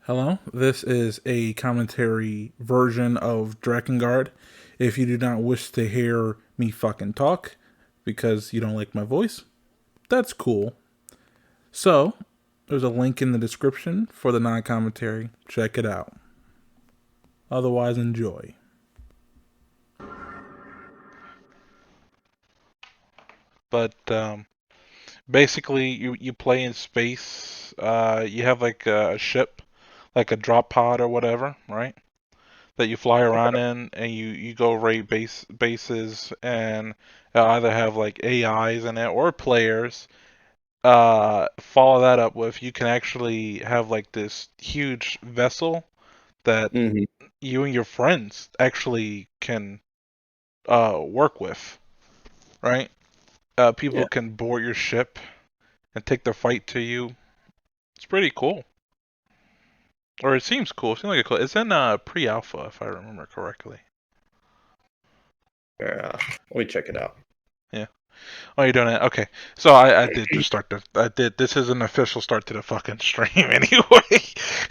Hello, this is a commentary version of Drakengard. If you do not wish to hear me fucking talk because you don't like my voice, that's cool. So, there's a link in the description for the non commentary. Check it out. Otherwise, enjoy. But basically, you play in space. You have like a ship, like a drop pod or whatever, right? That you fly around in, and you go raid bases, and either have like AIs in it or players. Follow that up with you can actually have like this huge vessel that Hmm. you and your friends actually can work with, right? People Yeah. can board your ship and take their fight to you. It's pretty cool. Or it seems cool. It seems like a cool. It's in pre-alpha, if I remember correctly. Yeah. Let me check it out. Yeah. Oh, you're doing it. Okay. So I did just start the. I did. This is an official start to the fucking stream anyway.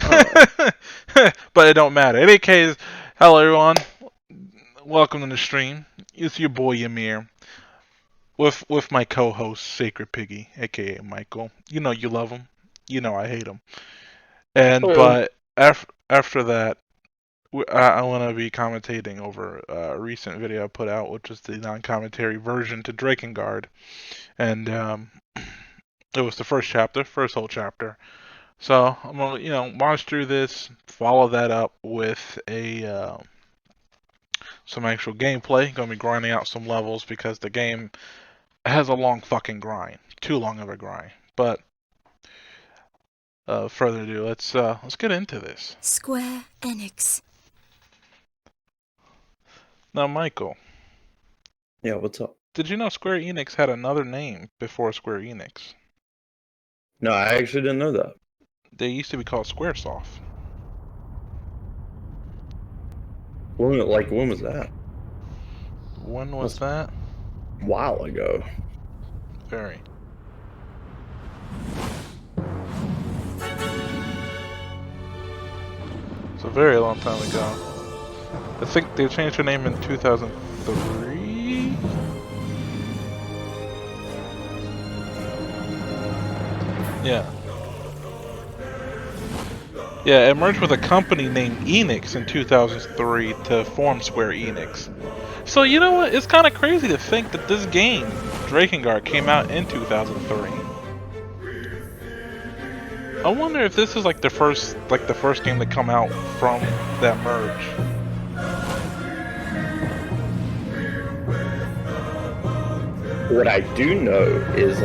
Oh, But it don't matter. In any case, hello everyone. Welcome to the stream. It's your boy Ymir with my co-host SacredPiggy, aka Michael. You know you love him. You know I hate him. And hello. but after that, I want to be commentating over a recent video I put out, which is the non-commentary version to Drakengard, and it was the first chapter, first whole chapter. So I'm gonna, watch through this, follow that up with a some actual gameplay. Gonna be grinding out some levels because the game has a long fucking grind, too long of a grind. But further ado, let's get into this. Square Enix. Now, Michael, Yeah, what's up? did you know Square Enix had another name before Square Enix? No, I actually didn't know that. They used to be called Squaresoft. When was that? When was That's that? a while ago. Very. It's a very long time ago. I think they changed their name in 2003? Yeah. Yeah, it merged with a company named Enix in 2003 to form Square Enix. So you know what? It's kind of crazy to think that this game, Drakengard, came out in 2003. I wonder if this is like the first game to come out from that merge. What I do know is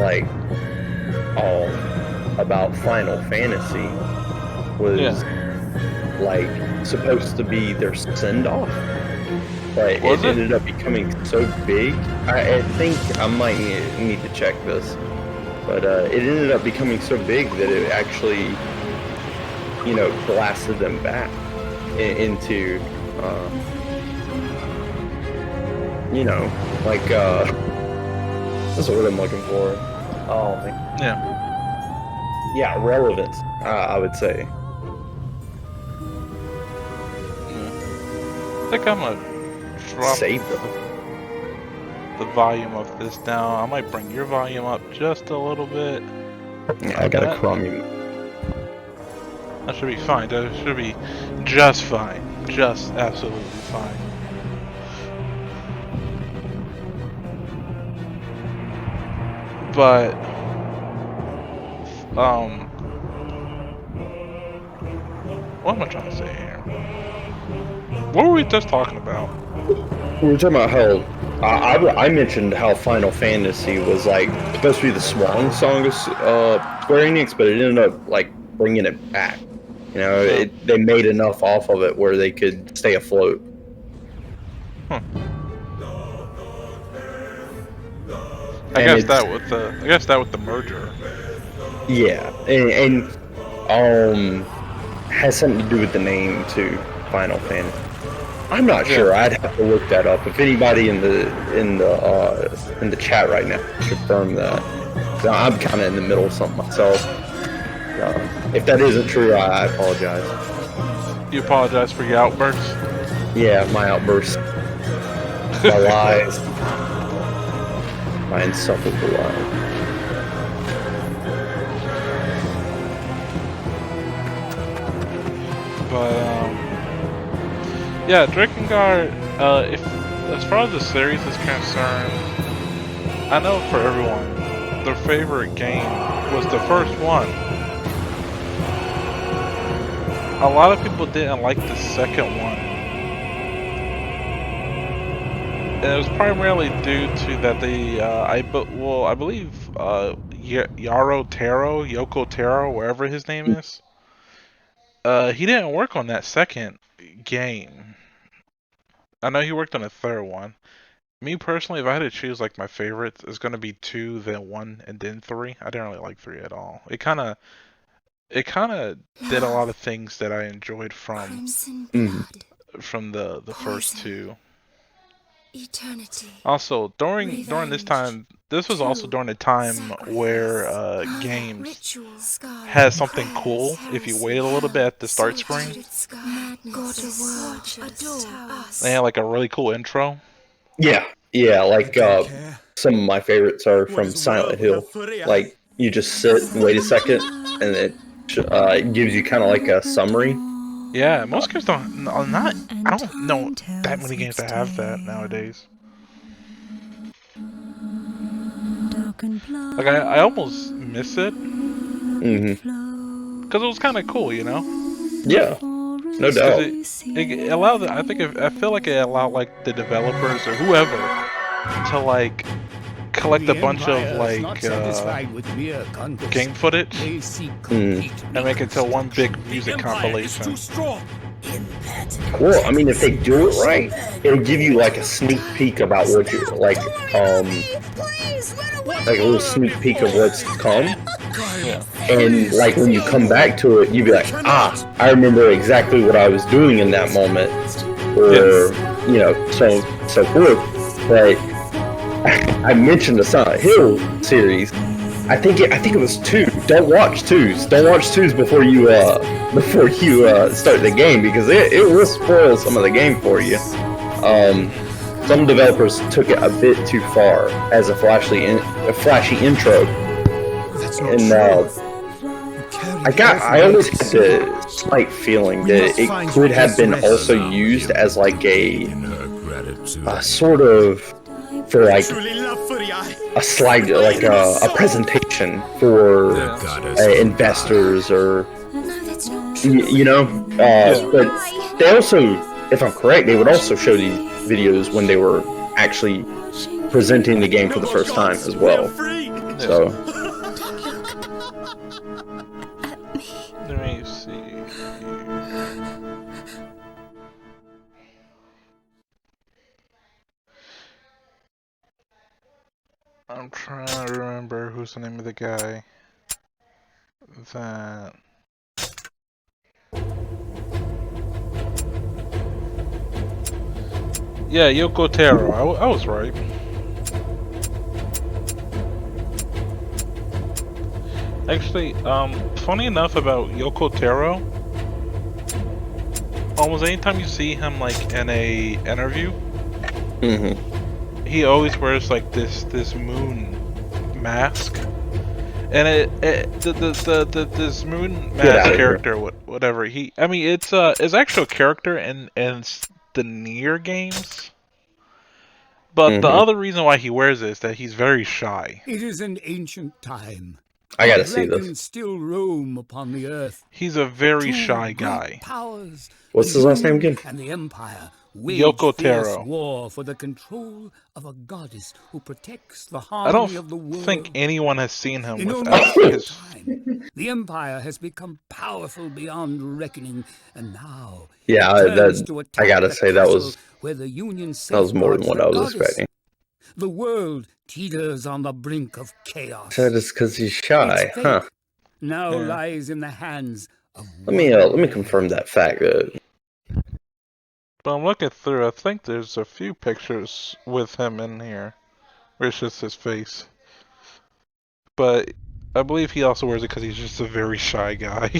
about Final Fantasy was like supposed to be their send off, but Was it it? ended up becoming so big. I think I might need to check this, but it ended up becoming so big that it actually, blasted them back into, what's the word I'm looking for? Oh, man. Yeah, relevance. I would say. I think I'm gonna drop Save them. the volume of this down. I might bring your volume up just a little bit. Yeah, I got a That- Chromium. That should be fine. That should be just fine. Just absolutely fine. But what am I trying to say here? What were we just talking about? We were talking about how I mentioned how Final Fantasy was like supposed to be the swan song of Square Enix, but it ended up like bringing it back. They made enough off of it where they could stay afloat. Huh. I guess that with the merger. Yeah, and has something to do with the name too, Final Fantasy. I'm not sure. I'd have to look that up. If anybody in the chat right now confirm that, 'cause I'm kind of in the middle of something myself. If that isn't true, I apologize. You apologize for your outbursts? Yeah, my outbursts, my lies, my insufferable lies. But yeah, Drakengard. If as far as the series is concerned, I know for everyone, their favorite game was the first one. A lot of people didn't like the second one, and it was primarily due to that they, I believe, Yoko Taro, wherever his name is, he didn't work on that second game. I know he worked on a third one. Me personally, if I had to choose like my favorites, it's gonna be 2, then 1, and then 3. I didn't really like 3 at all. It kind of did a lot of things that I enjoyed from the first 2. Eternity. Also, during this time, this was also during a time where games had something cool. If you wait a little bit at the start screen, they had like a really cool intro. Yeah, like some of my favorites are from Silent Hill. Like you just sit and wait a second, and it gives you kind of like a summary. Yeah, most games don't. I don't know that many games that have that nowadays. Like I almost miss it. Because it was kind of cool, you know. Yeah, no doubt. It allowed. I feel like it allowed like the developers or whoever to like collect a bunch of like game footage and make it to one big music compilation. Well, I mean, if they do it right, it'll give you like a sneak peek about what you like a little sneak peek of what's to come. Yeah. And like when you come back to it, you'd be like, I remember exactly what I was doing in that moment, or you know, so forth. But I mentioned the Silent Hill series. I think it was 2. Don't watch 2s. Don't watch 2s before you start the game, because it will spoil some of the game for you. Some developers took it a bit too far as a flashy intro. And I always had the slight feeling that it could have been also used as like a sort of for like a slide, like a presentation for investors or you know. But they also, if I'm correct, they would also show these videos when they were actually presenting the game for the first time as well. So. Let me see. I'm trying to remember who's the name of the guy that. Yeah, Yoko Taro. I was right. Actually, funny enough about Yoko Taro, almost anytime you see him like in a interview, he always wears like this moon mask, and this moon mask character, whatever it's his actual character in the Nier games. But the other reason why he wears it is that he's very shy. It is an ancient time. I gotta see this. Still roam upon the earth. He's a very shy guy. What's his last name again? And the Empire Yoko Taro. War for the control of a goddess who protects the I harmony of the don't world. think anyone has seen him In without only his. time, the Empire has become powerful beyond reckoning, and now Yeah, I gotta say that was where the Union more than what I was expecting. The world teeters on the brink of chaos. That is because he's shy, huh? Now lies in the hands of. Let me confirm that fact. But I'm looking through. I think there's a few pictures with him in here, where it's just his face. But I believe he also wears it because he's just a very shy guy.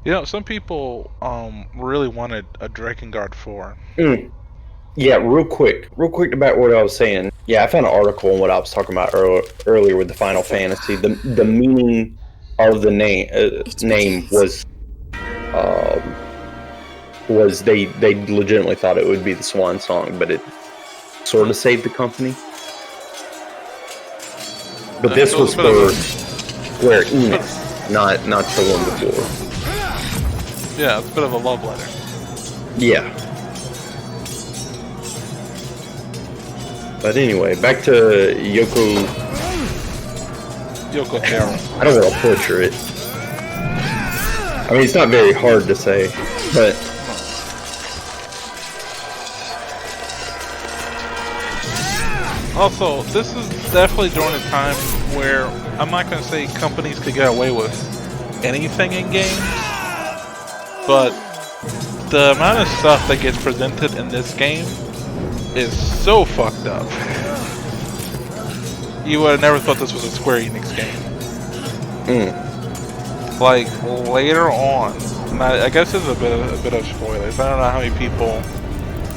You know, some people really wanted a Drakengard 4. Yeah, real quick about what I was saying. Yeah, I found an article on what I was talking about earlier with the Final Fantasy. The meaning of the name was they legitimately thought it would be the swan song, but it sort of saved the company. But this was for Square Enix, not Children before. Yeah, it's a bit of a love letter. Yeah. But anyway, back to Yoko Taro. I don't want to butcher it. I mean, it's not very hard to say, but Also, this is definitely during a time where I'm not going to say companies could get away with anything in games, but the amount of stuff that gets presented in this game is so fucked up. You would have never thought this was a Square Enix game. Like, later on, and I guess this is a bit of spoilers. I don't know how many people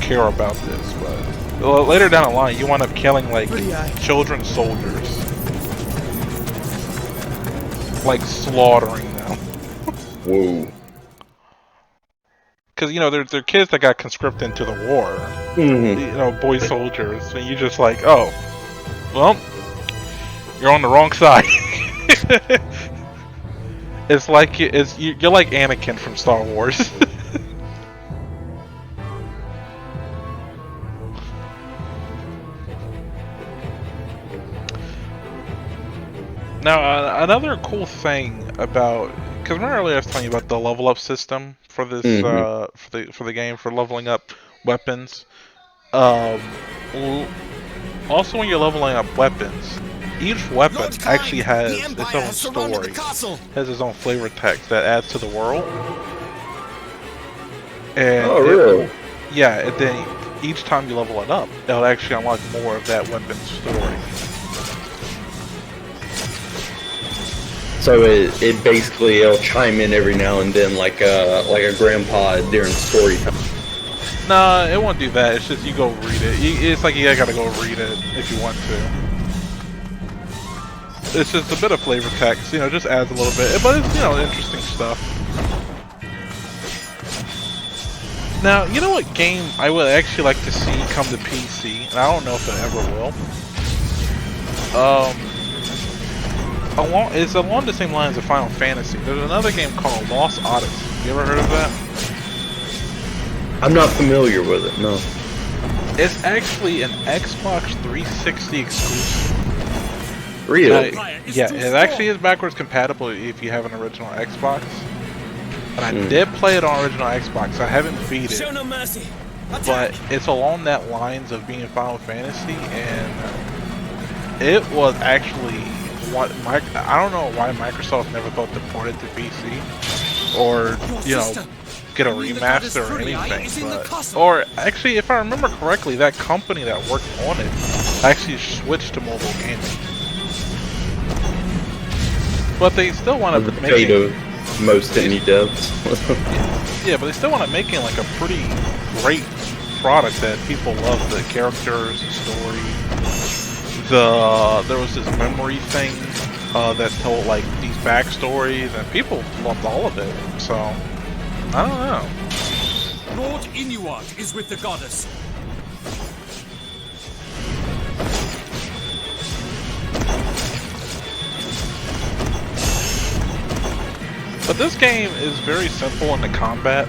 care about this, but later down the line, you wind up killing, like, children soldiers. Like, slaughtering them. whoa. Because, you know, they're kids that got conscripted into the war. Mm-hmm. You know, boy soldiers. And you just like, oh, well, you're on the wrong side. It's like, you're like Anakin from Star Wars. Now, another cool thing about, because remember earlier I was telling you about the level up system for this for the game for leveling up weapons. Also, when you're leveling up weapons, each weapon actually has its own story, has its own flavor text that adds to the world. And really? Yeah, and then each time you level it up, it'll actually unlock more of that weapon's story. So it basically it'll chime in every now and then like a grandpa during story time. Nah, it won't do that. It's just you go read it. It's like you gotta go read it if you want to. It's just a bit of flavor text, you know, just adds a little bit, but it's, you know, interesting stuff. Now, you know what game I would actually like to see come to PC, and I don't know if it ever will. It's along the same lines of Final Fantasy. There's another game called Lost Odyssey. You ever heard of that? I'm not familiar with it, no. It's actually an Xbox 360 exclusive. Really? Yeah, it actually is backwards compatible if you have an original Xbox. And I did play it on original Xbox. I haven't beat it. But it's along that lines of being Final Fantasy, and it was actually what I don't know why Microsoft never thought to port it to PC or, you know, get a remaster or anything. But, or actually, if I remember correctly, that company that worked on it actually switched to mobile gaming. But they still want to make it most indie devs. Yeah, but they still want to make it like a pretty great product that people love. The characters, the story. There was this memory thing that told like these backstories, and people loved all of it. So I don't know. Lord Inuart is with the goddess. But this game is very simple in the combat.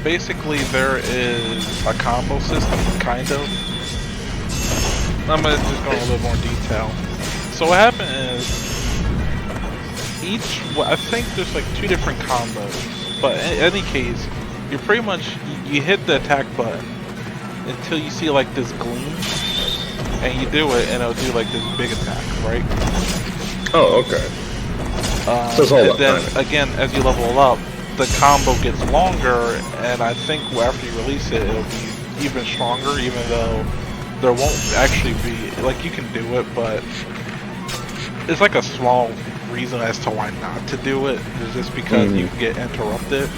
Basically there is a combo system, kind of. I'm gonna just go into a little more detail. So what happened is, I think there's like 2 different combos, but in any case, you pretty much, you hit the attack button until you see like this gleam, and you do it, and it'll do like this big attack, right? Oh, okay. So it's all and then again, as you level up, the combo gets longer, and I think after you release it, it'll be even stronger, even though there won't actually be, like, you can do it, but it's like a small reason as to why not to do it. It's just because you can get interrupted.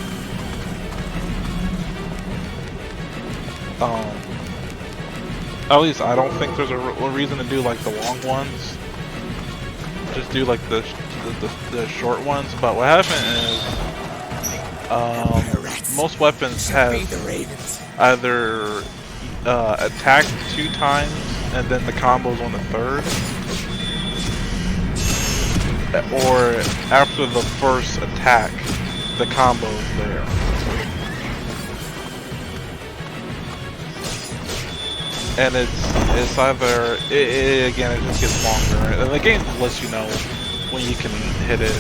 At least I don't think there's a reason to do like the long ones. Just do like the short ones. But what happened is most weapons have either attack 2 times and then the combos on the 3rd, or after the first attack, the combo is there. And it's either again, it just gets longer, and the game lets you know when you can hit it.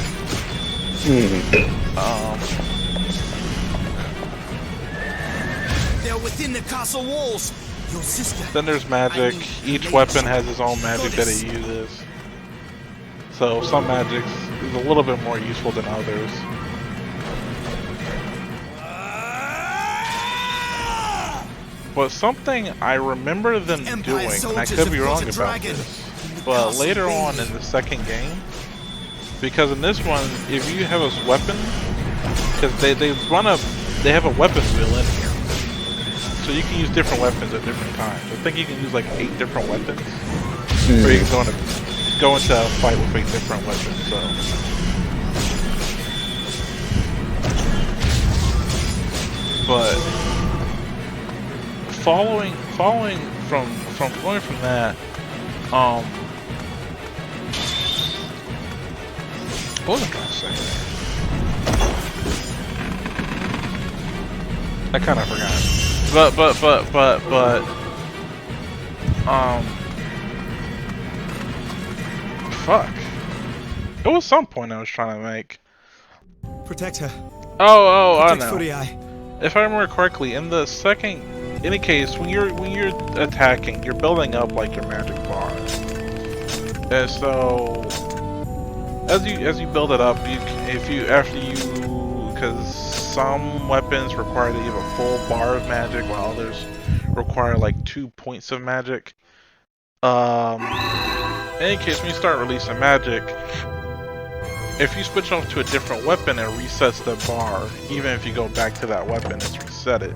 They're within the castle walls. Your sister. Then there's magic. Each weapon has its own magic that it uses. So some magic is a little bit more useful than others. But something I remember them doing, and I could be wrong about this, but later on in the second game, because in this one, if you have a weapon, because they have a weapon wheel in here, so you can use different weapons at different times. I think you can use like 8 different weapons, or you can go into a fight with 8 different weapons. So. But following from that, what was I trying to say? I kind of forgot. But fuck. It was some point I was trying to make. Protect her. Oh, I know. Furiae. If I remember correctly, in the second, any case, when you're attacking, you're building up like your magic bar, and so as you build it up, because some weapons require that you have a full bar of magic, while others require like 2 points of magic. In any case, when you start releasing magic, if you switch off to a different weapon, it resets the bar. Even if you go back to that weapon, it's reset it.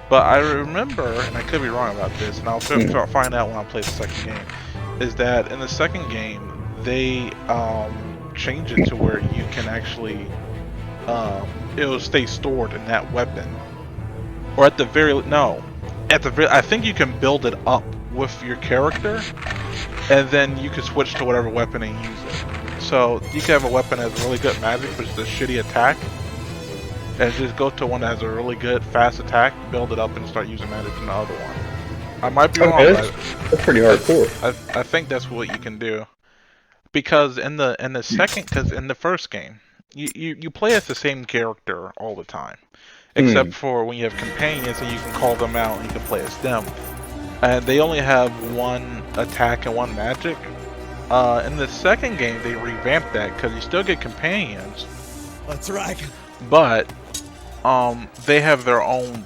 But I remember, and I could be wrong about this, and I'll find out when I play the second game, is that in the second game, they change it to where you can actually, it'll stay stored in that weapon. Or at the very, I think you can build it up with your character, and then you can switch to whatever weapon and use it. So you can have a weapon that has really good magic, but it's a shitty attack, and just go to one that has a really good fast attack, build it up, and start using magic from the other one. I might be wrong. That's pretty hardcore. I think that's what you can do, because in the first game, you play as the same character all the time, except for when you have companions and you can call them out and you can play as them, and they only have 1 attack and 1 magic. In the second game, they revamped that because you still get companions. Let's rag. But they have their own.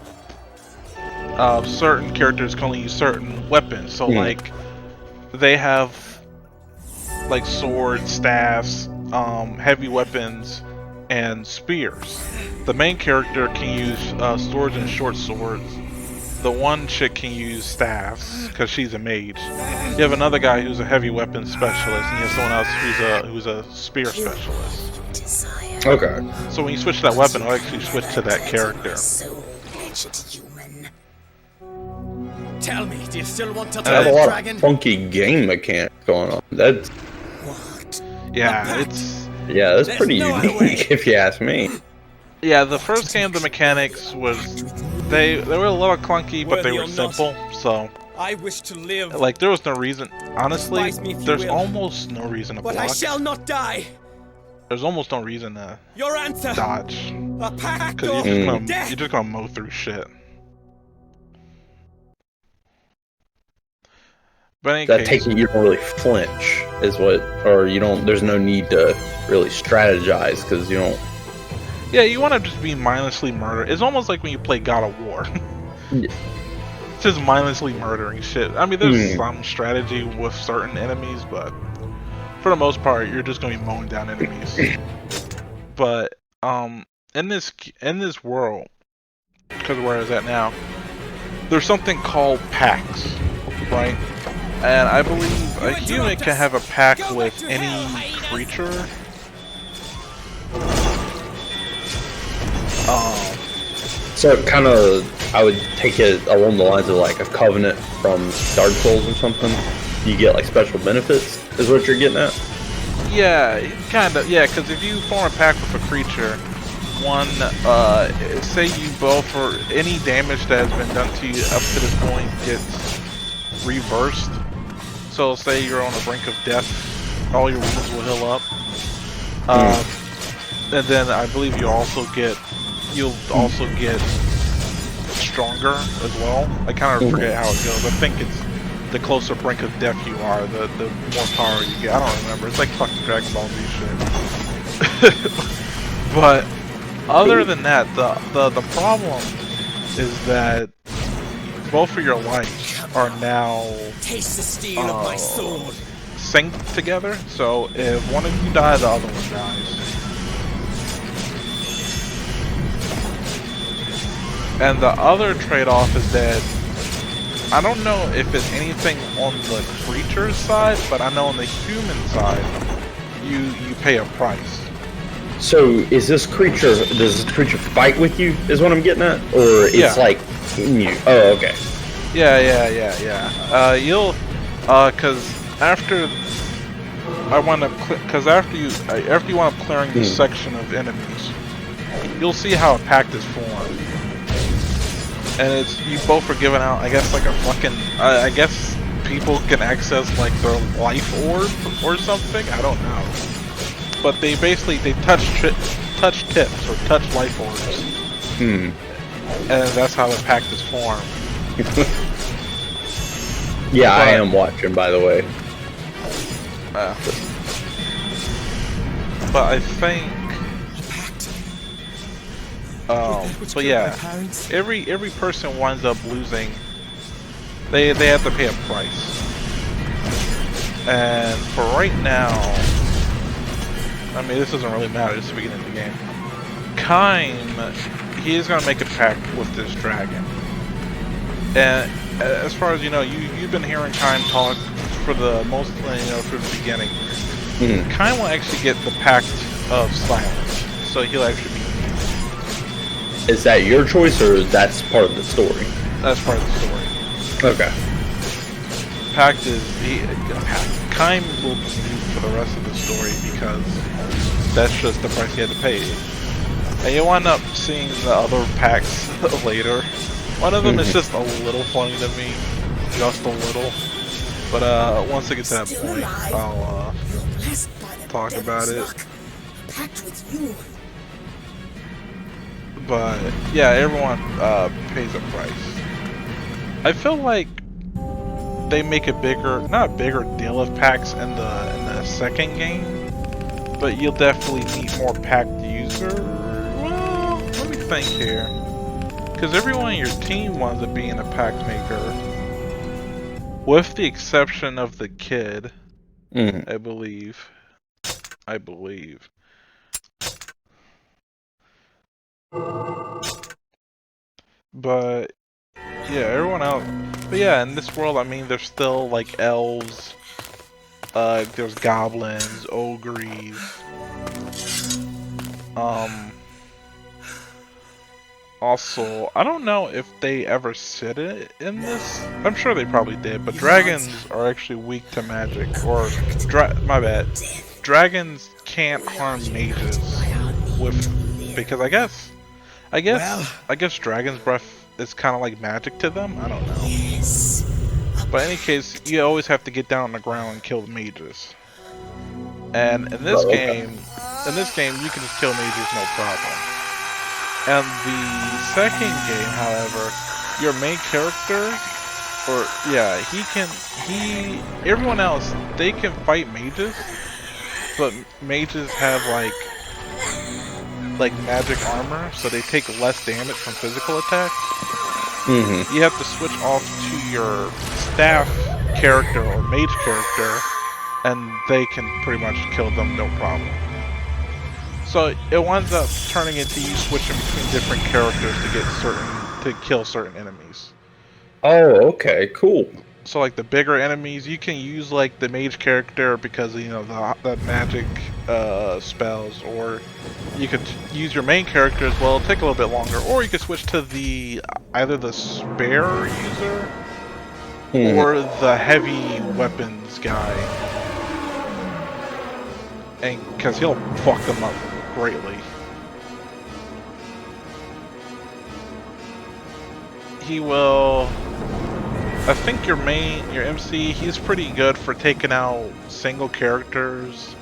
Certain characters can only use certain weapons. So like, they have like swords, staffs, heavy weapons, and spears. The main character can use swords and short swords. The one chick can use staffs because she's a mage. You have another guy who's a heavy weapon specialist, and you have someone else who's a spear specialist. Okay. So when you switch to that weapon, I'll actually switch to that character. Tell me, do you still want to I have a live, lot dragon? of funky game mechanics going on. That's There's pretty no other way. unique if you ask me. Yeah, the first game, the mechanics was they were a little clunky, but they were Worthy or not, simple. So I wish to live, like there was no reason. Honestly, Despise me if you there's will. almost no reason to but block. I shall not die. There's almost no reason to Your answer, dodge, a pact because of you're death. just gonna mow through shit. But in any That case, takes it, you don't really flinch, is what, or you don't. There's no need to really strategize because you don't. Yeah, you want to just be mindlessly murder. It's almost like when you play God of War. Yeah. Just mindlessly murdering shit. I mean, there's some strategy with certain enemies, but for the most part, you're just going to be mowing down enemies. But in this world, because where it's at now, there's something called pacts, right? And I believe a human can have a pact with any creature. So kind of, I would take it along the lines of like a covenant from Dark Souls or something. You get like special benefits, is what you're getting at? Yeah, kind of. Yeah, because if you form a pact with a creature, one, say you both, for any damage that has been done to you up to this point gets reversed. So say you're on the brink of death, all your wounds will heal up. And then I believe you'll also get stronger as well. I kind of forget how it goes. I think it's the closer brink of death you are, the more power you get. I don't remember. It's like fucking Dragon Ball Z shit. But other than that, the problem is that both of your lives are now Taste the steel of my sword. synced together. So if one of you die, the other one dies. And the other trade-off is that I don't know if it's anything on the creature's side, but I know on the human side, you pay a price. So does this creature fight with you, is what I'm getting at? Or it's like you? Oh, okay. Yeah. Cause after I wind up, after you wind up clearing this section of enemies, you'll see how a pact is formed. And it's, you both are given out, I guess, like a fucking, I guess people can access like their life orb or something, I don't know. But they basically, they touch tips or touch life orbs. And that's how the pact is formed. Yeah, I am watching, by the way. But I think, but yeah, every person winds up losing. They have to pay a price. And for right now, I mean, this doesn't really matter. It's the beginning of the game. Caim, he is gonna make a pact with this dragon. And as far as you know, you've been hearing Caim talk for the most, for the beginning. Caim will actually get the pact of silence, so he'll actually be. Is that your choice, or that's part of the story? That's part of the story. Okay. Pact is Caim will be for the rest of the story because that's just the price he had to pay. And you'll wind up seeing the other pacts later. One of them is just a little funny to me, just a little. But once I get to that point, I'll talk about it. But yeah, everyone pays a price. I feel like they make a not bigger deal of packs in the second game, but you'll definitely meet more packed users. Well, let me think here, because everyone on your team winds up being a pack maker, with the exception of the kid, I believe. But yeah, everyone else. But yeah, in this world, I mean, there's still like elves. There's goblins, ogres. Also, I don't know if they ever said it in this. I'm sure they probably did, but dragons are actually weak to magic. Or, my bad. Dragons can't harm mages because I guess dragon's breath is kind of like magic to them. I don't know. But in any case, you always have to get down on the ground and kill the mages. And in this game, you can just kill mages no problem. And the second game, however, your main character, everyone else, they can fight mages, but mages have like like magic armor, so they take less damage from physical attacks. Mm-hmm. You have to switch off to your staff character or mage character, and they can pretty much kill them no problem. So it winds up turning into you switching between different characters to kill certain enemies. Oh, okay, cool. So like the bigger enemies, you can use like the mage character because you know the magic spells, or you could use your main character as well. It'll take a little bit longer, or you could switch to either the spare user or the heavy weapons guy, and because he'll fuck them up greatly. He will. I think your MC, he's pretty good for taking out single characters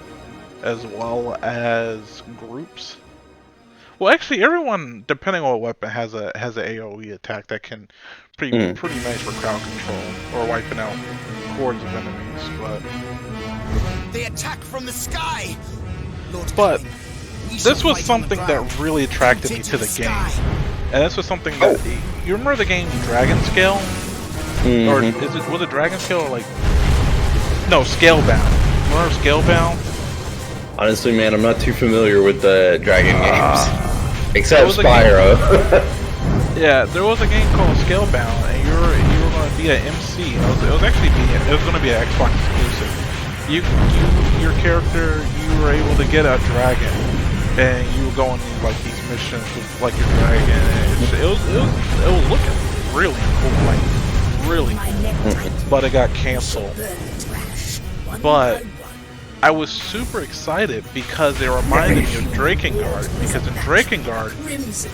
as well as groups. Well, actually, everyone, depending on what weapon, has a AOE attack that can pretty nice for crowd control or wiping out hordes of enemies. But They attack from the sky. Lord But Caim, we shall this was fight on the something that ground. really attracted me Into to the the game, sky. and this was something that you remember the game Dragon Scale. Or was it Dragon Scale or like no Scalebound? Remember Scalebound? Honestly, man, I'm not too familiar with the Dragon games, except was a Spyro. Yeah, there was a game called Scalebound, and you were going to be an MC. It was going to be an Xbox exclusive. Your character, you were able to get a dragon, and you were going through like these missions with like your dragon. And it was looking really cool, like really cool. But it got canceled. But I was super excited because they reminded me of Drakengard. Because in Drakengard,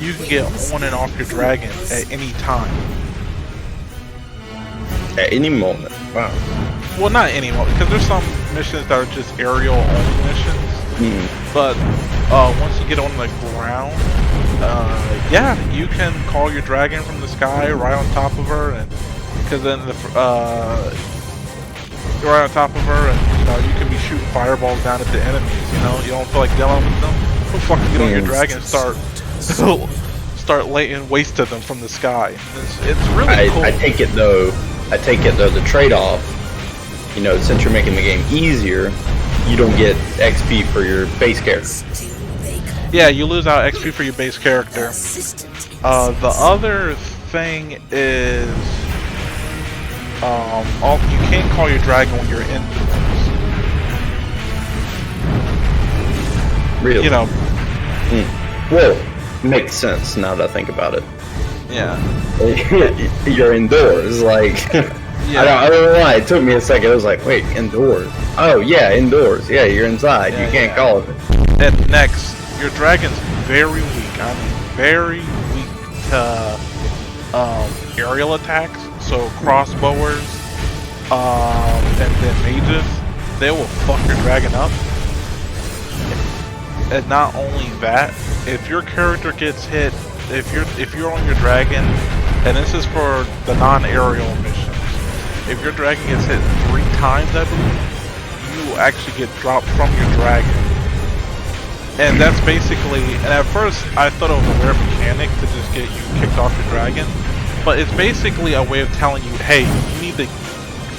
you can get on and off your dragon at any time. At any moment. Wow. Well, not any moment, because there's some missions that are just aerial only missions. But once you get on the ground, yeah, you can call your dragon from the sky right on top of her, and because then you're right on top of her, and you know you can be shooting fireballs down at the enemies. You know, you don't feel like dealing with them. Go fucking get on your dragon and start laying waste to them from the sky. It's really cool. I take it though. The trade-off, you know, since you're making the game easier, you don't get XP for your base character. Yeah, you lose out XP for your base character. The other thing is, you can't call your dragon when you're indoors. Really? You know. Well, makes sense now that I think about it. Yeah. You're indoors, like. Yeah. I don't know why. It took me a second. I was like, wait, indoors? Oh yeah, indoors. Yeah, you're inside. Yeah, you can't call it. And next, your dragon's very weak. I mean, very weak to aerial attacks. So crossbowers, and then mages, they will fuck your dragon up. And not only that, if your character gets hit, if you're on your dragon, and this is for the non-aerial missions, if your dragon gets hit 3 times, I believe, you will actually get dropped from your dragon. And that's basically, and at first I thought it was a weird mechanic to just get you kicked off your dragon, but it's basically a way of telling you, hey, you need to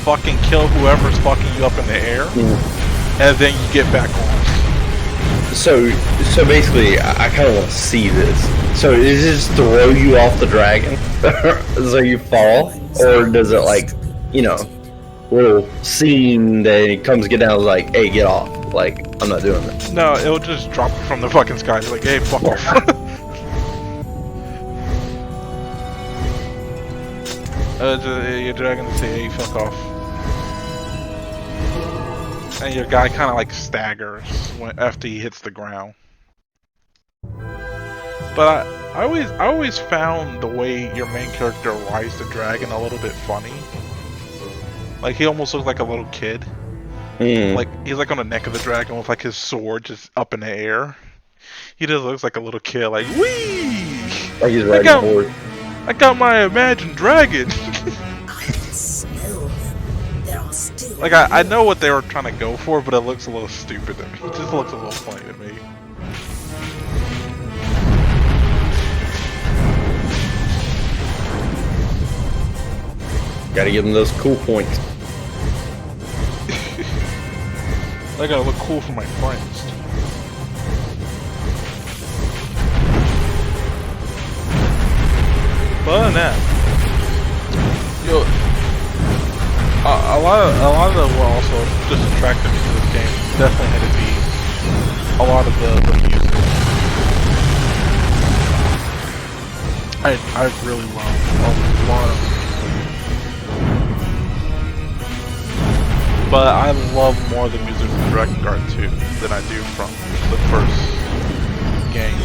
fucking kill whoever's fucking you up in the air, and then you get back on. So basically, I kind of want to see this. So does it just throw you off the dragon, so you fall, or does it like, you know, little scene that it comes get down like, hey, get off. Like, I'm not doing this. No, it'll just drop from the fucking sky. It's like, hey, fuck off. Your dragon will say, hey, fuck off. And your guy kind of like staggers after he hits the ground. But I always found the way your main character rides the dragon a little bit funny. Like, he almost looks like a little kid. Like, he's like on the neck of the dragon with like his sword just up in the air. He just looks like a little kid, like, whee! Like he's riding a horse. I got my imagined dragon! Like, I know what they were trying to go for, but it looks a little stupid to me. It just looks a little funny to me. Gotta give them those cool points. I gotta look cool for my friends. But other than that, a lot of the what also just attracted me to this game definitely had to be a lot of the music. I really love a lot of. But I love more of the music from Drakengard 2 than I do from the first game.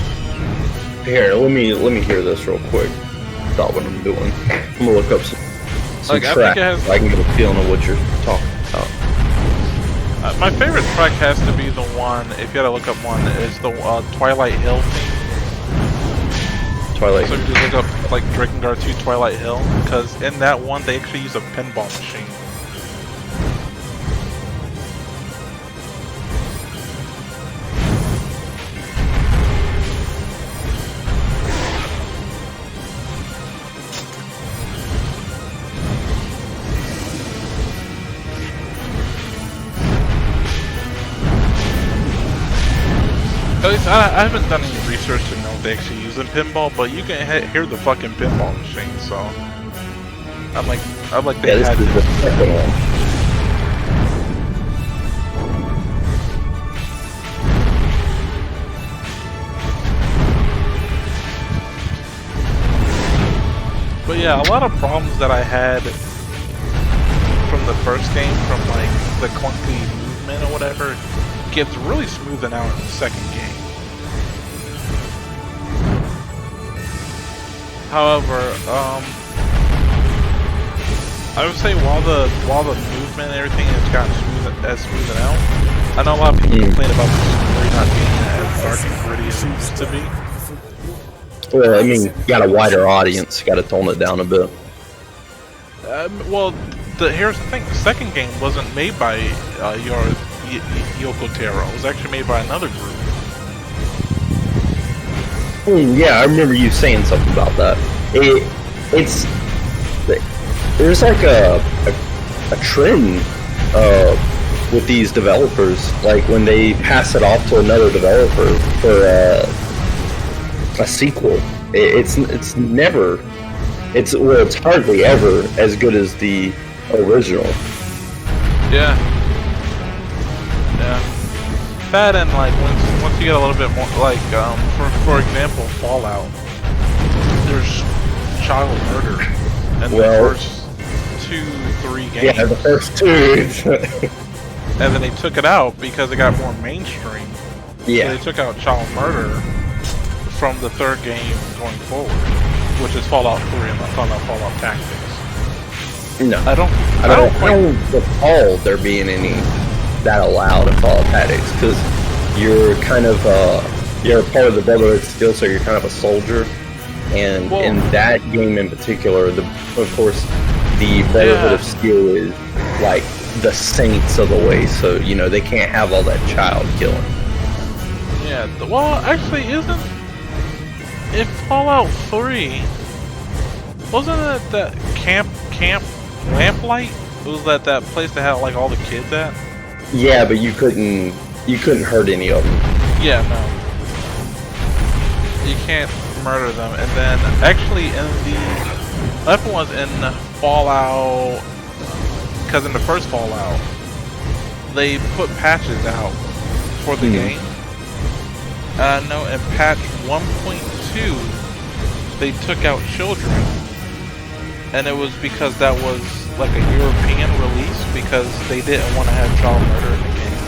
Here, let me hear this real quick. Stop what I'm doing. I'm gonna look up some Like, tracks so I can get a feeling of what you're talking about. My favorite track has to be the one, if you had to look up one, is the Twilight Hill theme. Twilight. So if you just look up like Drakengard 2 Twilight Hill, because in that one they actually use a pinball machine. At least I haven't done any research to know if they actually use a pinball, but you can hear the fucking pinball machine. So I'm like they Yeah, had this is the to. second one. But yeah, a lot of problems that I had from the first game, from like the clunky movement or whatever, gets really smoothed out in the second game. However, I would say while the movement and everything has gotten smoothed out, I know a lot of people complain about the story not being as dark and gritty as it used to be. Well, I mean, you got a wider audience. Got to tone it down a bit. Well, here's the thing: the second game wasn't made by Yoko Taro. It was actually made by another group. Yeah, I remember you saying something about that. There's like a trend with these developers, like when they pass it off to another developer for a sequel. It's hardly ever as good as the original. Yeah. That and like once you get a little bit more like for example Fallout, there's child murder in the first 2-3 games. Yeah, the first two. And then they took it out because it got more mainstream. Yeah. So they took out child murder from the third game going forward, which is Fallout 3. I'm not talking about Fallout Tactics. No, I don't recall there being any that allowed in Fallout Tactics, because you're kind of you're a part of the Brotherhood still, so you're kind of a soldier, and in that game in particular, of course the Brotherhood of Steel is like the saints of the way, so you know they can't have all that child killing. Yeah, well actually isn't in Fallout 3, wasn't it that Camp Lamplight? Was that place that had like all the kids at? Yeah, but you couldn't hurt any of them. Yeah, no. You can't murder them. And then actually in the other ones in Fallout, because in the first Fallout they put patches out for the game. No, in patch 1.2 they took out children, and it was because that was like a European release, because they didn't want to have child murder in the game.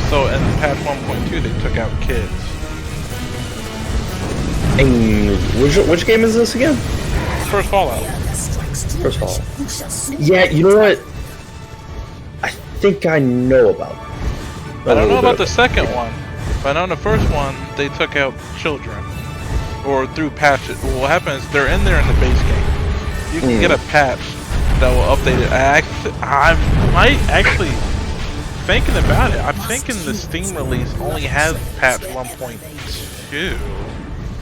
So in patch 1.2 they took out kids. And which game is this again? First Fallout. First Fallout. Yeah, you know what? I think I know about it. I don't know about the second one, but I know in the first one they took out children, or through patches. What happens? They're in there in the base game. You can get a patch that will update it. I might actually, thinking about it, I'm thinking the Steam release only has patch 1.2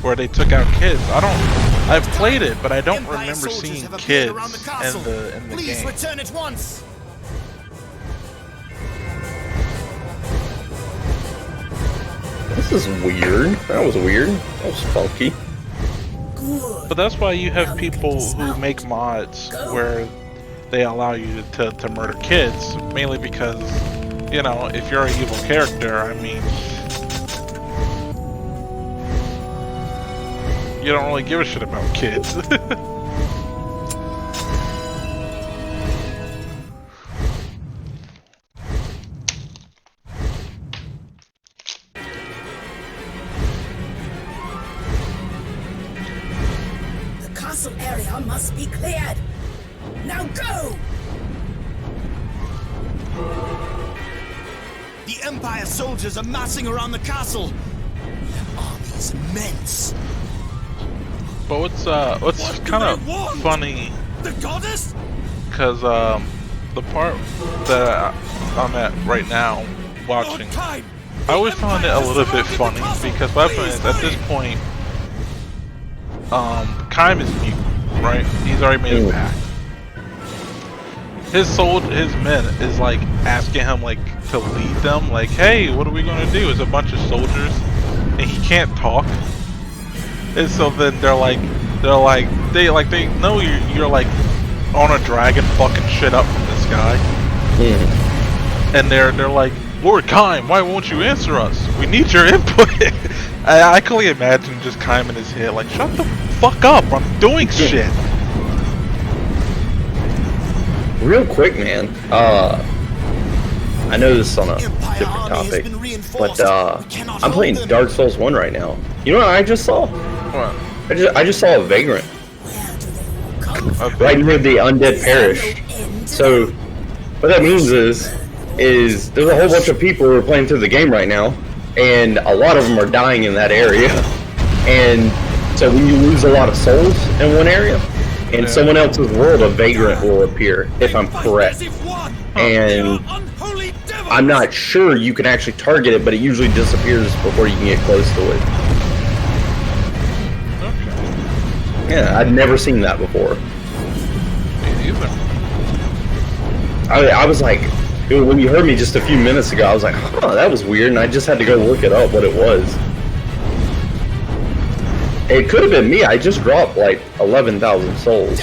where they took out kids. I don't I've played it, but I don't Empire remember soldiers seeing have appeared kids around the castle. in the Please game. return at once. This is weird. That was weird. That was funky. But that's why you have people who make mods where they allow you to murder kids, mainly because, you know, if you're an evil character, I mean, you don't really give a shit about kids. The castle area must be cleared. Now go! The Empire soldiers are massing around the castle. Their army is immense. But what's What do kind of they want? funny, The goddess? because the part that I'm at right now watching, Lord Caim, I always the found it a Empire little has bit surrounded funny the castle. because what Please happens at this hurry. point, Caim is mute, right? He's already made a pact. His men is like asking him like to lead them, like, hey, what are we gonna do? It's a bunch of soldiers, and he can't talk. And so then they know you're like on a dragon fucking shit up from the sky. And they're like, Lord Caim, why won't you answer us? We need your input. I can only imagine just Caim in his head, like, shut the fuck up, I'm doing shit. Real quick, man. I know this is on a Empire different army has topic, been but reinforced. We cannot I'm hold playing them. Dark Souls 1 right now. You know what I just saw? What? I just saw a vagrant Where do they all come from? right near the undead parish. So what that means is there's a whole bunch of people who are playing through the game right now, and a lot of them are dying in that area. And so when you lose a lot of souls in one area, in someone else's world, a vagrant will appear, if I'm correct. And I'm not sure you can actually target it, but it usually disappears before you can get close to it. Okay. Yeah, I'd never seen that before. Me neither. I was like, dude, when you heard me just a few minutes ago, I was like, huh, that was weird, and I just had to go look it up what it was. It could have been me. I just dropped like 11,000 souls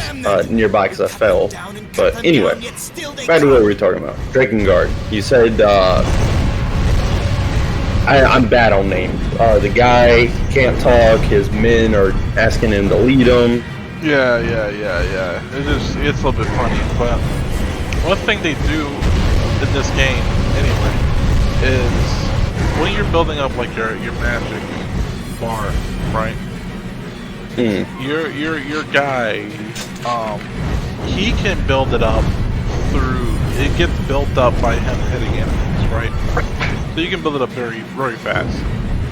nearby because I fell. But anyway, back to what we were talking about. Drakengard. You said, I'm bad on names. The guy can't talk. His men are asking him to lead them. Yeah. It's a little bit funny, but one thing they do in this game, anyway, is when you're building up like your magic bar, right? Your guy, he can build it up through. It gets built up by him hitting enemies, right? So you can build it up very, very fast.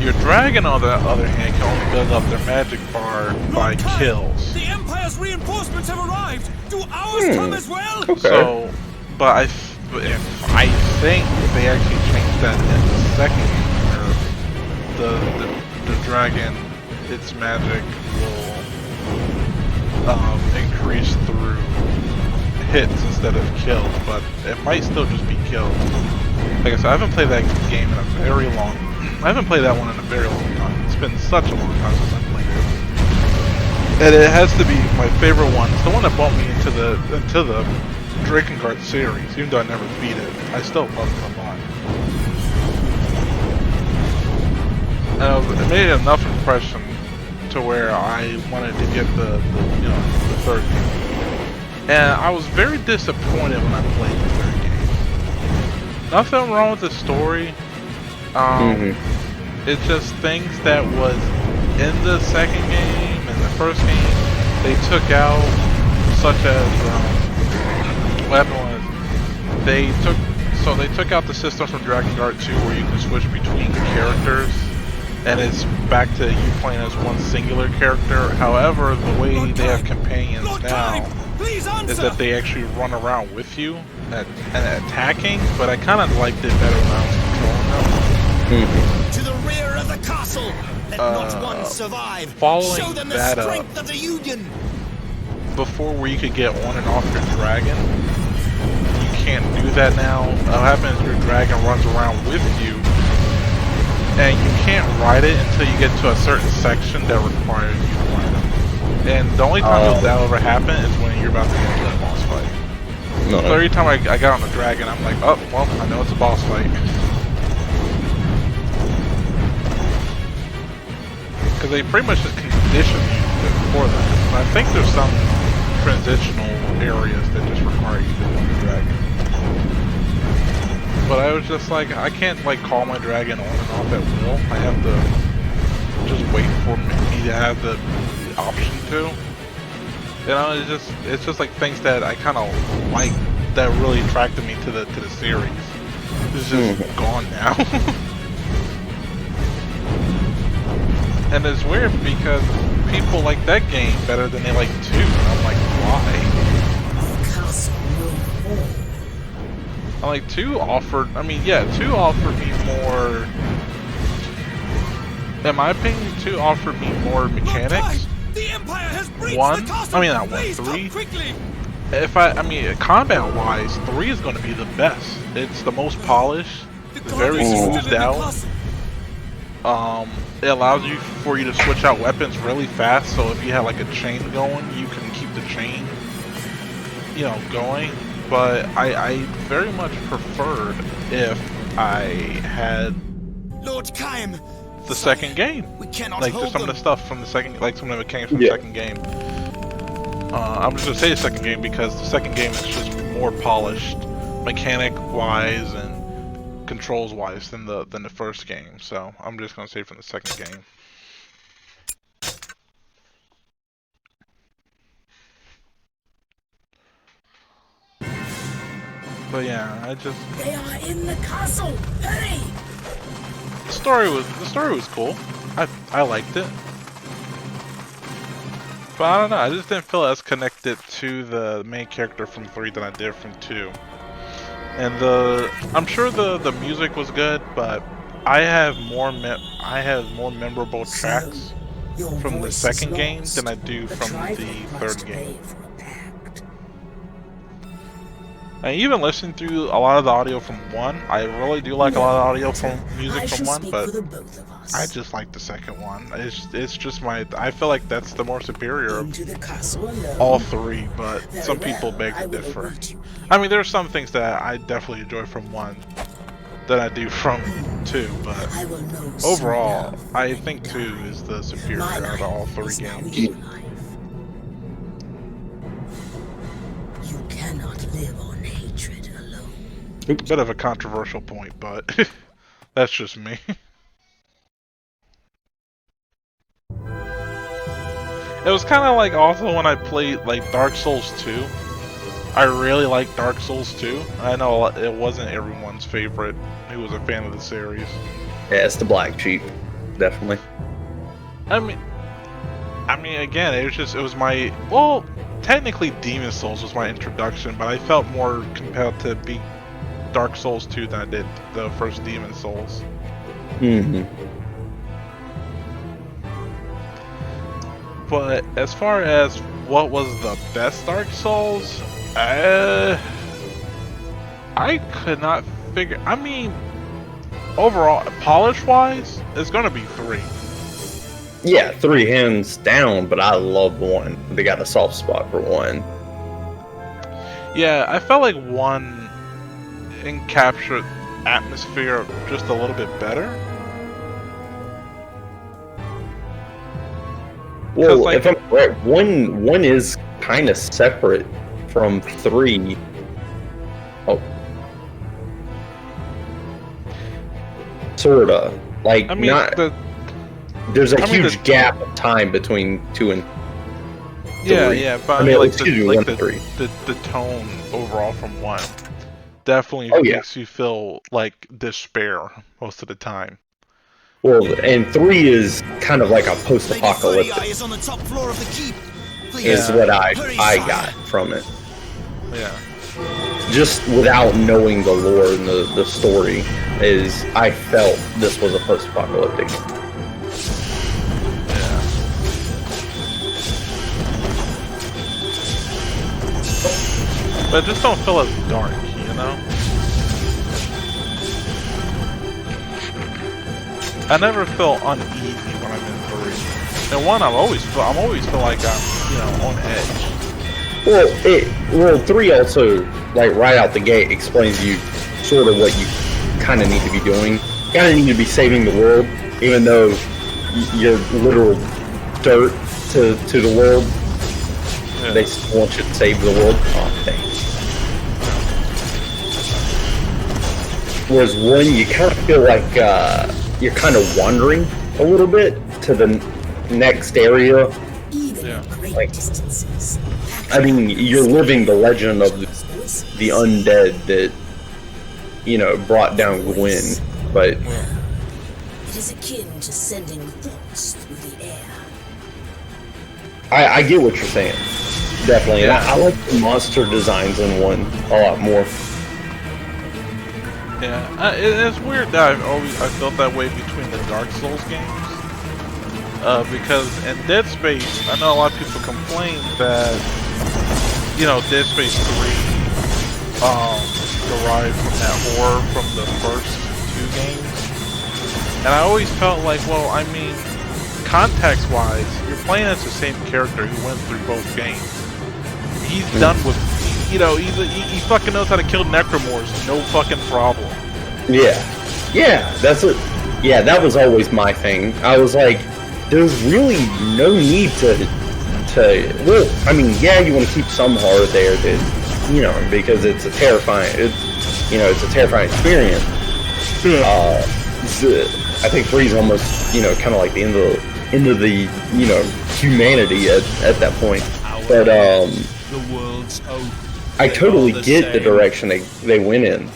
Your dragon, on the other hand, can only build up their magic bar by kills. The Empire's reinforcements have arrived. Do ours come as well? Okay. So, but I think they actually changed that in the second game, where the dragon, its magic will increase through hits instead of kills, but it might still just be kills. Like I said, I haven't played that game in a very long. I haven't played that one in a very long time. It's been such a long time since I played it, and it has to be my favorite one. It's the one that brought me into the Drakengard series. Even though I never beat it, I still love it a lot. It made enough impression to where I wanted to get the third game. And I was very disappointed when I played the third game. Nothing wrong with the story. It's just things that was in the second game and the first game they took out, such as what happened was they took out the system from Drakengard 2 where you can switch between characters. And it's back to you playing as one singular character. However, the way they have companions now is that they actually run around with you and attacking. But I kind of liked it better when I was controlling them. rear of the castle. Let not one survive. following Show them the that up, strength of the Union. before where you could get on and off your dragon, you can't do that now. What happens is your dragon runs around with you, and you can't ride it until you get to a certain section that requires you to ride it. And the only time that'll ever happen is when you're about to get into a boss fight. No. So every time I got on the dragon, I'm like, oh, well, I know it's a boss fight. Because they pretty much just condition you for that. And I think there's some transitional areas that just require you to do the dragon. But I was just like, I can't like call my dragon on and off at will. I have to just wait for me to have the option to. You know, it's just like things that I kind of like that really attracted me to the series. It's just gone now. And it's weird because people like that game better than they like 2. And I'm like, why? I'm like, 2 offered, I mean, yeah, 2 offered me more, in my opinion, 2 offered me more mechanics. The Empire has breached 1, the castle. I mean, not 1, Please, 3. quickly. If I mean, combat-wise, 3 is going to be the best. It's the most polished, very smoothed out. It allows you for you to switch out weapons really fast. So if you have like a chain going, you can keep the chain, you know, going. But I very much preferred if I had Lord Caim, the second game, we cannot like hold some of them. the stuff from the second, like some of the mechanics from the second game. I'm just gonna say the second game because the second game is just more polished, mechanic-wise and controls-wise than the first game. So I'm just gonna say from the second game. But yeah, I just They are in the castle. Hurry! the story was cool. I liked it. But I don't know, I just didn't feel as connected to the main character from 3 than I did from 2. And I'm sure the music was good, but I have more memorable tracks from the second game than I do from the third game. And even listening through a lot of the audio from 1, I really do like a lot of audio from music from 1, but I just like the second one. It's just I feel like that's the more superior of all 3, but some people beg to differ. I mean, there's some things that I definitely enjoy from 1 than I do from 2, but overall, I think 2 is the superior out of all 3 games. You cannot live on hatred alone. Bit of a controversial point, but that's just me. It was kind of like also when I played like Dark Souls 2. I really like Dark Souls 2. I know it wasn't everyone's favorite who was a fan of the series. Yeah, it's the black sheep, definitely. I mean again, it was my, well, technically Demon Souls was my introduction, but I felt more compelled to beat Dark Souls 2 than I did the first Demon Souls. But as far as what was the best Dark Souls, I could not figure. I mean, overall, polish-wise, it's gonna be 3. Yeah, 3 hands down, but I love 1. They got a soft spot for 1. Yeah, I felt like 1 encaptured atmosphere just a little bit better. Well, like, if I'm correct, 1 is kind of separate from 3. Oh. Sorta. Like, I mean, there's a huge gap of time between 2 and 3. Yeah, but I mean, like, the tone overall from 1 definitely makes you feel like despair most of the time. Well, and 3 is kind of like a post-apocalyptic. Is on the top floor of the keep. Is what I got from it. Yeah. just without knowing the lore and the story, is I felt this was a post-apocalyptic. Yeah. But it just don't feel as dark, you know? I never feel uneasy when I'm in 3. And 1, I'm always feel like I'm, you know, on edge. Well, 3 also, like, right out the gate explains you sort of what you kind of need to be doing. You kind of need to be saving the world, even though you're literal dirt to the world. Yeah. They still want you to save the world. Oh, thanks. Whereas 1, you kind of feel like you're kind of wandering a little bit to the next area. Even great like, distances. I mean, you're living the legend of the undead that, you know, brought down Gwyn, but... It is akin to sending thoughts through the air. I get what you're saying. Definitely. Yeah. And I like the monster designs in 1 a lot more. Yeah, it's weird that I felt that way between the Dark Souls games. Because in Dead Space, I know a lot of people complain that, you know, Dead Space 3 derived from that horror from the first 2 games. And I always felt like, well, I mean, context-wise, you're playing as the same character who went through both games. He's done with, you know, he fucking knows how to kill necromorphs, no fucking problem. Yeah, that's it. Yeah, that was always my thing. I was like, there's really no need to. Well, I mean, yeah, you want to keep some horror there, that, you know, because it's a terrifying. It's a terrifying experience. I think 3's almost, you know, kind of like the end of the, you know, humanity at that point. But The world's oak. I totally get the direction they went in.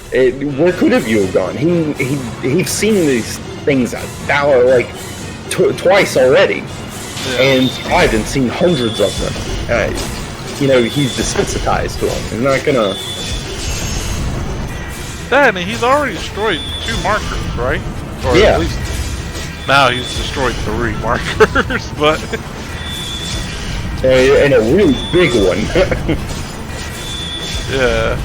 Where could have you have gone? He's seen these things twice already, and survived and seen hundreds of them. You know, he's desensitized to them. He's not gonna. That, and he's already destroyed 2 markers, right? Or Yeah. at least now he's destroyed 3 markers, but And a really big one. yeah.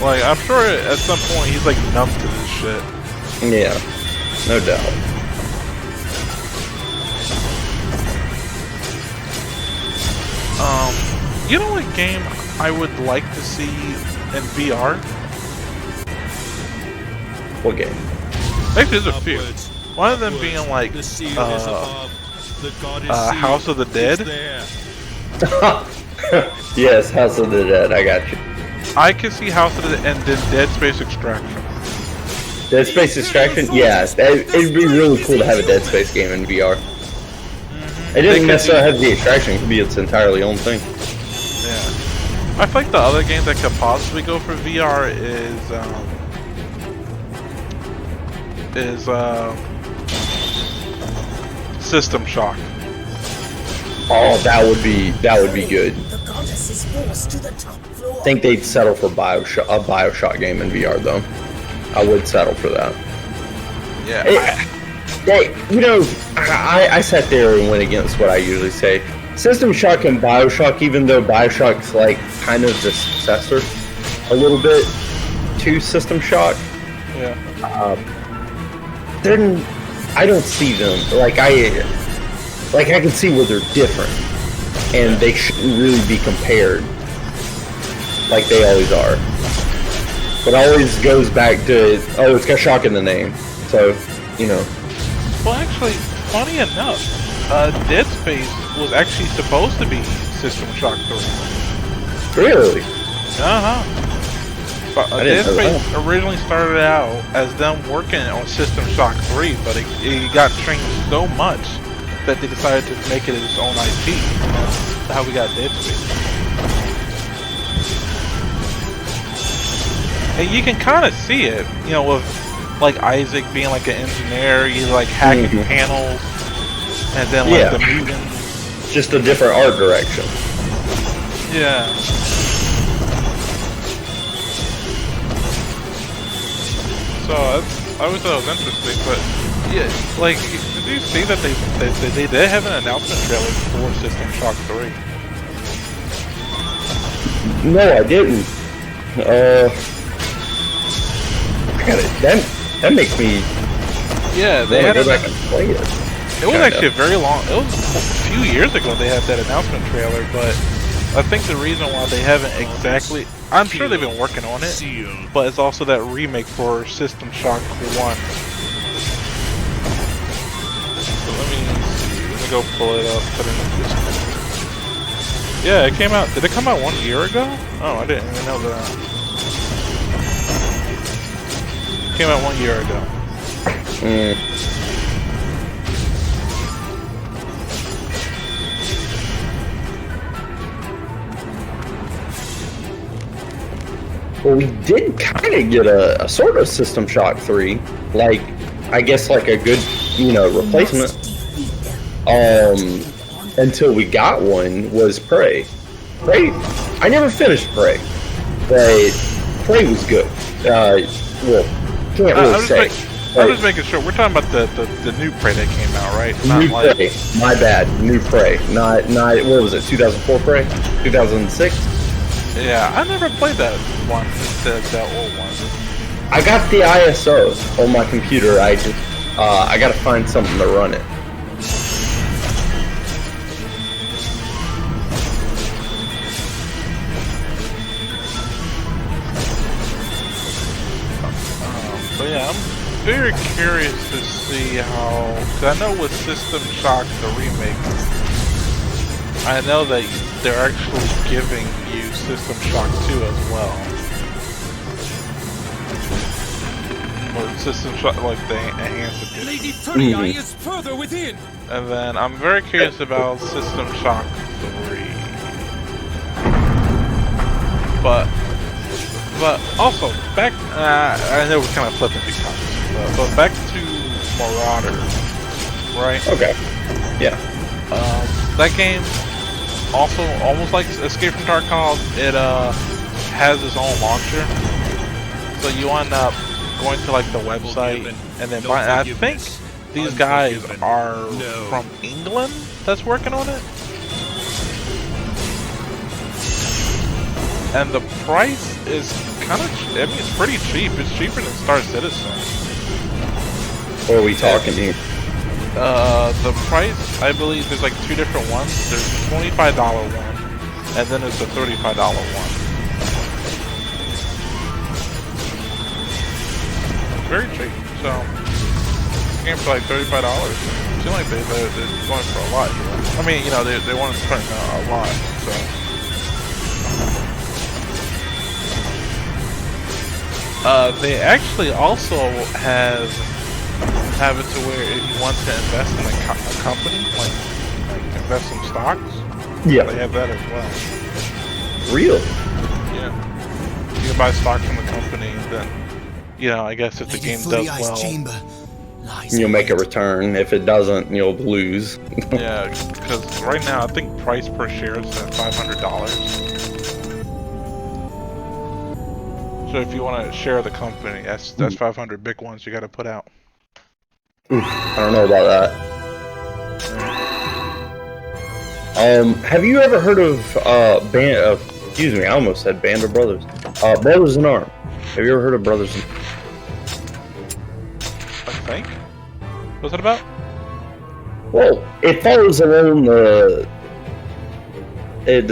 Like, I'm sure at some point he's like numb to this shit. Yeah, no doubt. You know what game I would like to see in VR? What game? Actually, there's a few. One of them being like House of the Dead. Yes, House of the Dead. I got you. I can see House of the Dead and then Dead Space Extraction. Dead Space Extraction? Yeah, it'd be really cool to have a Dead Space game in VR. It doesn't necessarily have the extraction, it could be its entirely own thing. Yeah. I feel like the other game that could possibly go for VR is System Shock. Oh, that would be good. The goddess is forced to the top floor. I think they'd settle for a Bioshock game in VR though. I would settle for that. Yeah. You know, I sat there and went against what I usually say. System Shock and Bioshock, even though Bioshock's like kind of the successor a little bit to System Shock. Yeah. Then I don't see them I can see where they're different, and they shouldn't really be compared like they always are. But it always goes back to, it's got shock in the name, so, you know. Well, actually, funny enough, Dead Space was actually supposed to be System Shock 3. Really? Uh-huh. Dead Space originally started out as them working on System Shock 3, but it got changed so much that they decided to make it its own IP. That's how we got Dead Space. And you can kind of see it, you know, with like Isaac being like an engineer, he's like hacking panels, and then like the mutants. Just a different art direction. Yeah. So I always thought it was interesting, but yeah, like, did you see that they did have an announcement trailer for System Shock 3? No, I didn't. I got it. That makes me. Yeah, they had go back and play it. It was actually a very long. It was a few years ago they had that announcement trailer, but I think the reason why they haven't exactly. I'm sure they've been working on it, but it's also that remake for System Shock 1. So let me go pull it up. Put it in this. Yeah, it came out. Did it come out 1 year ago? Oh, I didn't even know that. It came out 1 year ago. Well, we did kind of get a sort of System Shock 3, like, I guess like a good, replacement. Until we got one was Prey. Prey, I never finished Prey, but Prey was good. Well, can't really say. I'm just making sure. We're talking about the new Prey that came out, right? New Prey. My bad. New Prey. Not. What was it? 2004 Prey? 2006? Yeah, I never played that one. That old one. I got the ISO on my computer. I gotta find something to run it. But yeah, I'm very curious to see how. Cause I know with System Shock the remake, I know that they're actually giving you System Shock 2 as well. Or System Shock, like the enhanced edition. Lady Turiai is further within. And then I'm very curious about System Shock 3. But also back. I know we're kind of flipping these topics, but back to Marauder, right? Okay. Yeah. That game. Also, almost like Escape from Tarkov, it has its own launcher. So you end up going to like the website and then I think these guys are from England that's working on it. And the price is kind of, I mean, it's pretty cheap. It's cheaper than Star Citizen. What are we talking here? The price, I believe, there's like two different ones. There's a $25 one, and then there's a $35 one. It's very cheap. So, this game for like $35. It seems like they're going for a lot here. I mean, they want to spend a lot. So, they actually also have it to where if you want to invest in a company, like invest some stocks, yeah, they have that as well. Real? Yeah. You can buy stock from the company, and then, I guess if the game does well, you'll make a return. If it doesn't, you'll lose. Yeah, because right now I think price per share is at $500. So if you want to share the company, that's 500 big ones you got to put out. Oof, I don't know about that. Have you ever heard of excuse me, I almost said Band of Brothers. Brothers in Arms. Have you ever heard of Brothers in Arms? I think. What's it about? Well, it follows along the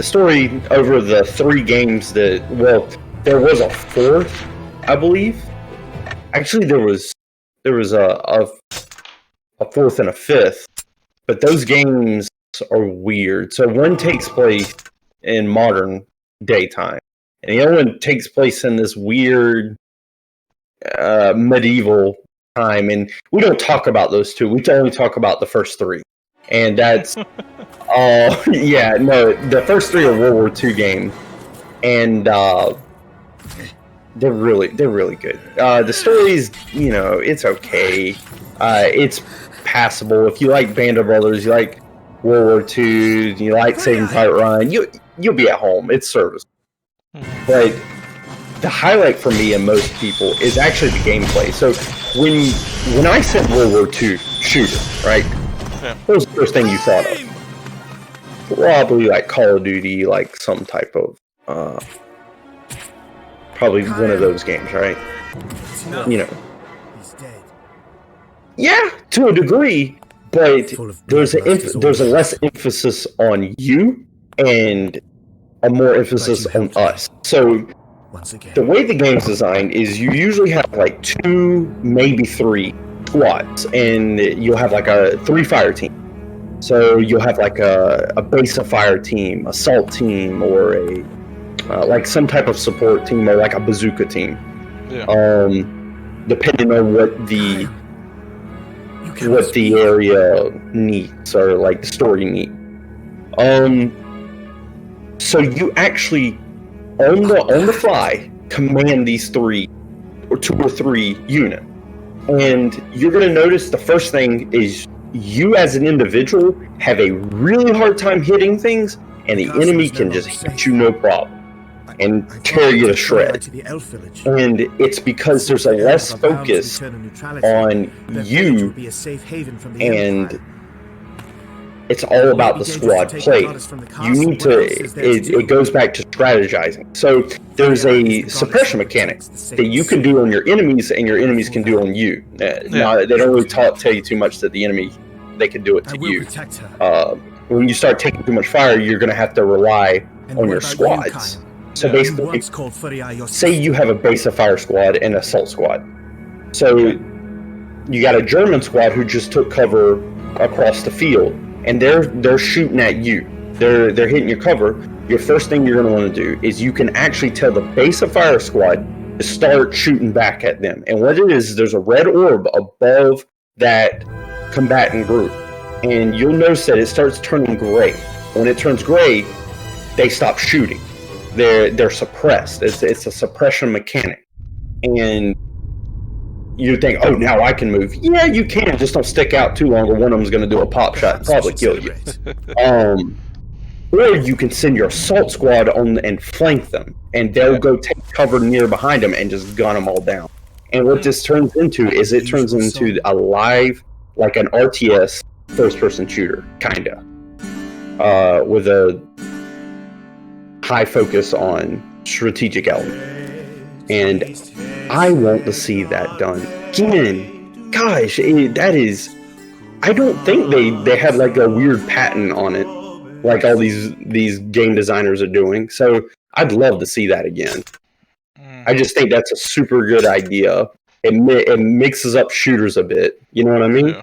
story over the 3 games that, well, there was a 4th, I believe. Actually, there was a 4th and a 5th, but those games are weird. So one takes place in modern daytime, and the other one takes place in this weird medieval time. And we don't talk about those two. We only talk about the first 3, and that's yeah, no, the first 3 are World War II games, and they're really good. The story's, it's okay. It's passable. If you like Band of Brothers, you like World War II, you like Saving Private Ryan, you'll be at home. It's service. But the highlight for me and most people is actually the gameplay. So when I said World War II shooter, right? Yeah. What was the first thing you thought of? Probably like Call of Duty, like some type of probably one of those games, right? You know. He's dead. Yeah, to a degree, but there's a less emphasis on you and a more emphasis on us. So Once again. the way the game's designed is you usually have like 2, maybe 3 squads, and you'll have like a 3 fire team. So you'll have like a base of fire team, assault team, or a like some type of support team, or like a bazooka team. Yeah. Depending on what the area needs, or like the story needs. So you actually on the fly command these 2 or 3 units, and you're going to notice the first thing is you as an individual have a really hard time hitting things, and the enemy can just hit you no problem and tear you to shreds. And it's because there's a less focus on you, and it's all about the squad play. You need to, it goes back to strategizing. So there's a suppression mechanic that you can do on your enemies, and your enemies can do on you. Now, they don't really tell you too much that the enemy, they can do it to you. When you start taking too much fire, you're going to have to rely on your squads. So basically, say you have a base of fire squad and assault squad. So you got a German squad who just took cover across the field, and they're shooting at you. They're hitting your cover. Your first thing you're going to want to do is you can actually tell the base of fire squad to start shooting back at them. And what it is, there's a red orb above that combatant group, and you'll notice that it starts turning gray. When it turns gray, they stop shooting. They're suppressed. It's a suppression mechanic, and you think, oh, now I can move. Yeah, you can. Just don't stick out too long, or one of them's going to do a pop shot and probably kill you. Or you can send your assault squad on and flank them, and they'll go take cover near behind them and just gun them all down. And what this turns into is it turns into a live, like an RTS first-person shooter, kinda, with a high focus on strategic element. And I want to see that done. Again, gosh, that is... I don't think they had like a weird patent on it, like all these game designers are doing. So I'd love to see that again. I just think that's a super good idea. It mixes up shooters a bit. You know what I mean? Yeah.